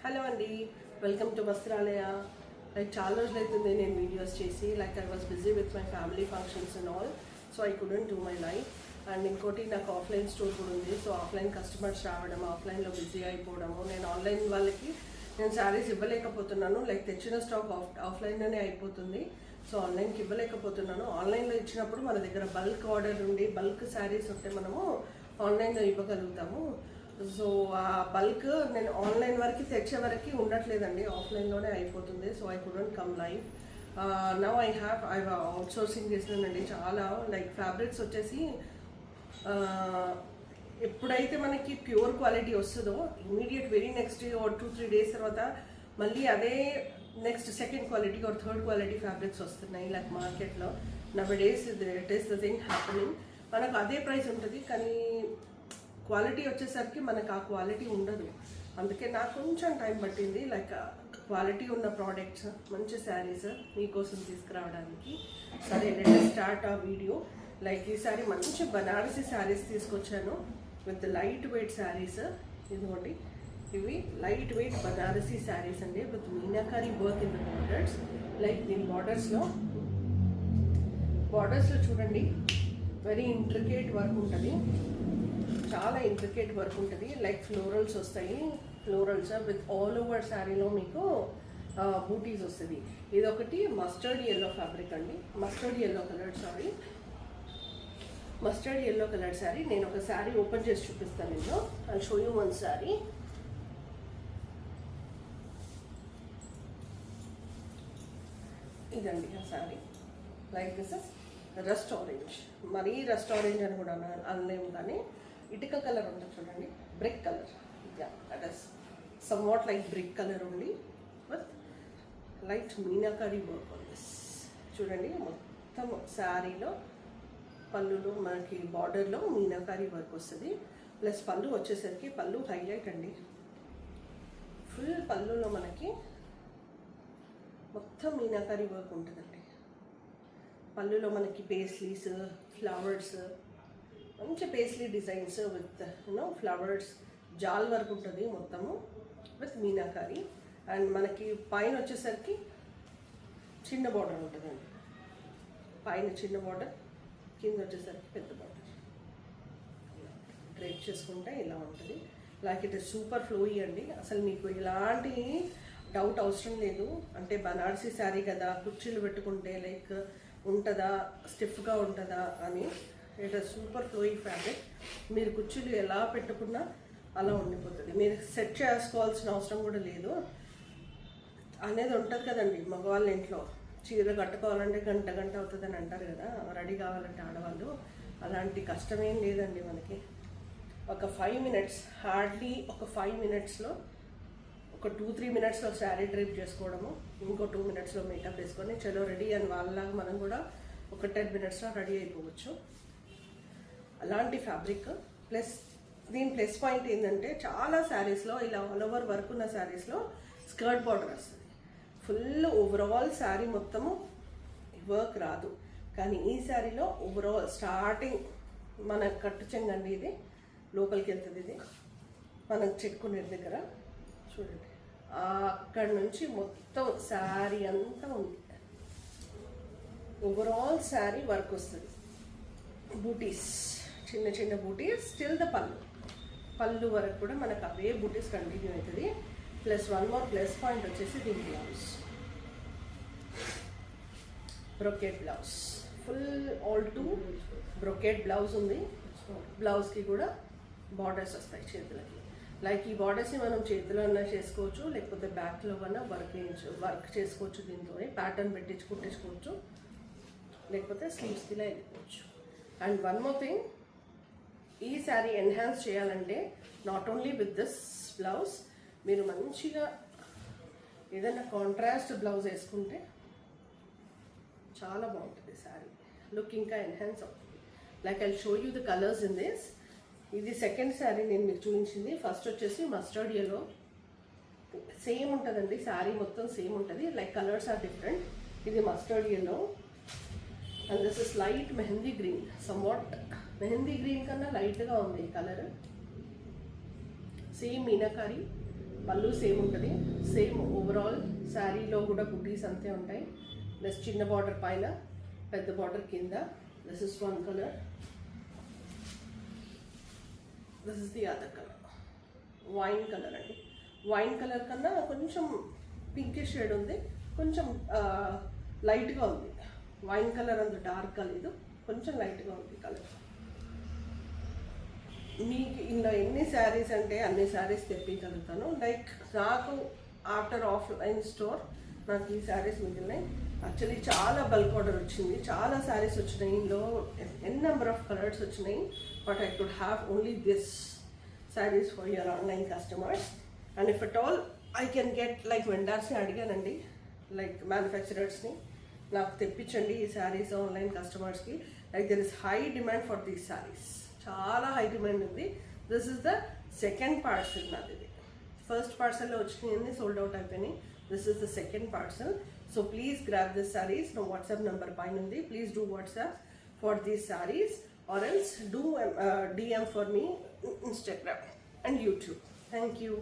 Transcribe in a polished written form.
Hello అండి, welcome to వస్త్రాలయ. చాలా రోజులు అవుతుంది నేను వీడియోస్ చేసి. I was busy with my family functions and all, so I couldn't do my life. And ఇంకోటి నాకు ఆఫ్లైన్ స్టోర్ కూడా ఉంది, సో ఆఫ్లైన్ కస్టమర్స్ రావడం, ఆఫ్లైన్లో బిజీ అయిపోవడము, నేను ఆన్లైన్ వాళ్ళకి నేను శారీస్ ఇవ్వలేకపోతున్నాను. తెచ్చిన స్టాక్ ఆఫ్లైన్లోనే అయిపోతుంది, సో ఆన్లైన్కి ఇవ్వలేకపోతున్నాను. ఆన్లైన్లో ఇచ్చినప్పుడు మన దగ్గర బల్క్ ఆర్డర్ ఉండి బల్క్ శారీస్ ఉంటే మనము ఆన్లైన్లో ఇవ్వగలుగుతాము. సో ఆ బల్క్ నేను ఆన్లైన్ వరకు తెచ్చే వరకు ఉండట్లేదండి, ఆఫ్లైన్లోనే అయిపోతుంది. So I couldn't come live. Now I outsourcing చేసినానండి చాలా. ఫ్యాబ్రిక్స్ వచ్చేసి ఎప్పుడైతే మనకి ప్యూర్ క్వాలిటీ వస్తుందో immediate very next day or 2-3 days తర్వాత మళ్ళీ అదే next second quality or third quality fabrics వస్తున్నాయి మార్కెట్లో. Nowadays it is the thing happening. మనకు అదే ప్రైస్ ఉంటుంది, కానీ క్వాలిటీ వచ్చేసరికి మనకు ఆ క్వాలిటీ ఉండదు. అందుకే నాకు కొంచెం టైం పట్టింది క్వాలిటీ ఉన్న ప్రోడక్ట్స్, మంచి శారీస్ మీకోసం తీసుకురావడానికి. సరే, లెట్ స్టార్ట్ ఆ వీడియో. ఈసారి మంచి బనారసి శారీస్ తీసుకొచ్చాను విత్ లైట్ వెయిట్ శారీస్. ఇదిగోండి, ఇవి లైట్ వెయిట్ బనారసి శారీస్ అండి, with meenakari work in the borders. దీని బార్డర్స్లో చూడండి, వెరీ ఇంట్రికేట్ వర్క్ ఉంటుంది, చాలా ఇంట్రికేట్ వర్క్ ఉంటుంది. ఫ్లోరల్స్ వస్తాయి, ఫ్లోరల్స్ విత్ ఆల్ ఓవర్ శారీలో మీకు బూటీస్ వస్తుంది. ఇదొకటి మస్టర్డ్ ఎల్లో ఫ్యాబ్రిక్ అండి, మస్టర్డ్ ఎల్లో కలర్ శారీ. నేను ఒక శారీ ఓపెన్ చేసి చూపిస్తాను. నేను I show you one sari. ఇదండి ఆ sari. This is rust orange. మరీ రస్ట్ ఆరెంజ్ అని కూడా అనలేము, కానీ ఇటుక కలర్ ఉంటుంది చూడండి, brick colour. That is somewhat brick colour ఉంది with light meenakari work on this. చూడండి, మొత్తం శారీలో పళ్ళులో మనకి బార్డర్లో మీనాకారి వర్క్ వస్తుంది. ప్లస్ పళ్ళు వచ్చేసరికి పళ్ళు హైలైట్ అండి. ఫుల్ పళ్ళులో మనకి మొత్తం మీనాకారి వర్క్ ఉంటుందండి. పళ్ళులో మనకి పేస్లీస్, ఫ్లవర్స్, మంచి పేస్లీ డిజైన్స్ విత్ ఫ్లవర్స్, జాల్ వర్క్ ఉంటుంది మొత్తము విత్ మీనాకారి. అండ్ మనకి పైన వచ్చేసరికి చిన్న బార్డర్ ఉంటుందండి, పైన చిన్న బార్డర్, కింద వచ్చేసరికి పెద్ద బార్డర్. డ్రేప్ చేసుకుంటే ఇలా ఉంటుంది. ఇట్ ఇస్ సూపర్ ఫ్లోయీ అండి. అసలు మీకు ఎలాంటి డౌట్ అవసరం లేదు. అంటే బనారసి శారీ కదా, కుర్చీలు పెట్టుకుంటే ఉంటుందా, స్టిఫ్గా ఉంటుందా అని. It is super flowing fabric. మీరు కుర్చీలు ఎలా పెట్టుకున్నా అలా ఉండిపోతుంది. మీరు సెట్ చేసుకోవాల్సిన అవసరం కూడా లేదు అనేది ఉంటుంది కదండి. మగవాళ్ళ ఇంట్లో చీర కట్టుకోవాలంటే గంట అవుతుంది అని అంటారు కదా, రెడీ కావాలంటే ఆడవాళ్ళు. అలాంటి కష్టమేం లేదండి మనకి. ఒక 5 minutes, హార్డ్లీ ఒక 5 minutesలో, ఒక 2-3 minutesలో శారీ డ్రైప్ చేసుకోవడము, ఇంకో 2 minutesలో మేకప్ వేసుకొని చలో రెడీ అని వాళ్ళలాగా మనం కూడా ఒక 10 minutesలో రెడీ అయిపోవచ్చు. అలాంటి ఫ్యాబ్రిక్. ప్లస్ దీని ప్లస్ పాయింట్ ఏంటంటే, చాలా శారీస్లో ఇలా ఆల్ ఓవర్ వర్క్ ఉన్న శారీస్లో స్కర్ట్ బార్డర్ వస్తుంది. ఫుల్ ఓవరాల్ శారీ మొత్తము వర్క్ రాదు, కానీ ఈ శారీలో ఓవరాల్ స్టార్టింగ్ మన కట్టు చెంగండి, ఇది లోపలికి వెళ్తుంది. ఇది మనం చెక్కునే దగ్గర చూడండి, అక్కడి నుంచి మొత్తం శారీ అంతా ఉంది. ఓవరాల్ శారీ వర్క్ వస్తుంది. బూటీస్, చిన్న చిన్న బూటీస్, స్టిల్ ద పళ్ళు వరకు కూడా మనకు అవే బూటీస్ కంటిన్యూ అవుతుంది. Plus one more plus point వచ్చేసి దీని blouse, brocade blouse, full all to brocade blouse ఉంది. బ్లౌజ్కి కూడా బార్డర్స్ వస్తాయి చేతులకి. ఈ బార్డర్స్ని మనం చేతిలో అన్నా చేసుకోవచ్చు, లేకపోతే బ్యాక్లో కన్నా వర్క్ చేసుకోవచ్చు. దీంతో ప్యాటర్న్ కుట్టించుకోవచ్చు, లేకపోతే స్లీవ్స్కి ఇలా వెళ్ళిపోవచ్చు. అండ్ వన్ మోర్ థింగ్, ఈ శారీ ఎన్హాన్స్ చేయాలంటే not only with this blouse, మీరు మంచిగా ఏదైనా కాంట్రాస్ట్ బ్లౌజ్ వేసుకుంటే చాలా బాగుంటుంది శారీ లుక్, ఇంకా ఎన్హాన్స్ అవుతుంది. I show you the colours in this. ఇది సెకండ్ శారీ నేను మీకు చూపించింది. ఫస్ట్ వచ్చేసి మస్టర్డ్ ఎల్లో, సేమ్ ఉంటుందండి, శారీ మొత్తం సేమ్ ఉంటుంది. Colours are different. ఇది mustard yellow and this is light mehendi green. Somewhat mehendi green కన్నా లైట్గా ఉంది ఈ కలర్. సేమ్ మీనాకారి పళ్ళు సేమ్ ఉంటుంది, సేమ్ ఓవరాల్ శారీలో కూడా బుటీస్ అంతే ఉంటాయి. ప్లస్ చిన్న బార్డర్ పైన, పెద్ద బార్డర్ కింద. This is one colour, this is the other colour. Wine colour అండి. వైన్ కలర్ కన్నా కొంచెం పింకిష్ షేడ్ ఉంది, కొంచెం లైట్గా ఉంది. వైన్ కలర్ అంత డార్క్గా లేదు, కొంచెం లైట్గా ఉంది కలర్. మీకు ఇందులో ఎన్ని శారీస్ అంటే అన్ని శారీస్ తెప్పించగలుగుతాను. లైక్ నాకు ఆఫ్టర్ ఆఫ్లైన్ స్టోర్ నాకు ఈ శారీస్ మిగిలినాయి. యాక్చువల్లీ చాలా బల్క్ ఆర్డర్ వచ్చింది, చాలా శారీస్ వచ్చినాయి. ఇందులో ఎన్ నెంబర్ ఆఫ్ కలర్స్ వచ్చినాయి. But I could have only this saris for your online customers. And if at all I can get like వెండర్స్ని అడిగానండి, లైక్ మ్యానుఫ్యాక్చరర్స్ని, నాకు తెప్పించండి ఈ శారీస్ ఆన్లైన్ కస్టమర్స్కి. Like there is high demand for these saris, చాలా high demand ఉంది. This is the second parcel నాది. ఇది ఫస్ట్ పార్సల్లో వచ్చినాయి, సోల్డ్ అవుట్ అయిపోయినాయి. This is the second parcel. So please grab this saris. నా వాట్సాప్ నెంబర్ పైన ఉంది. Please do WhatsApp for these saris or else do DM for me Instagram and YouTube. Thank you.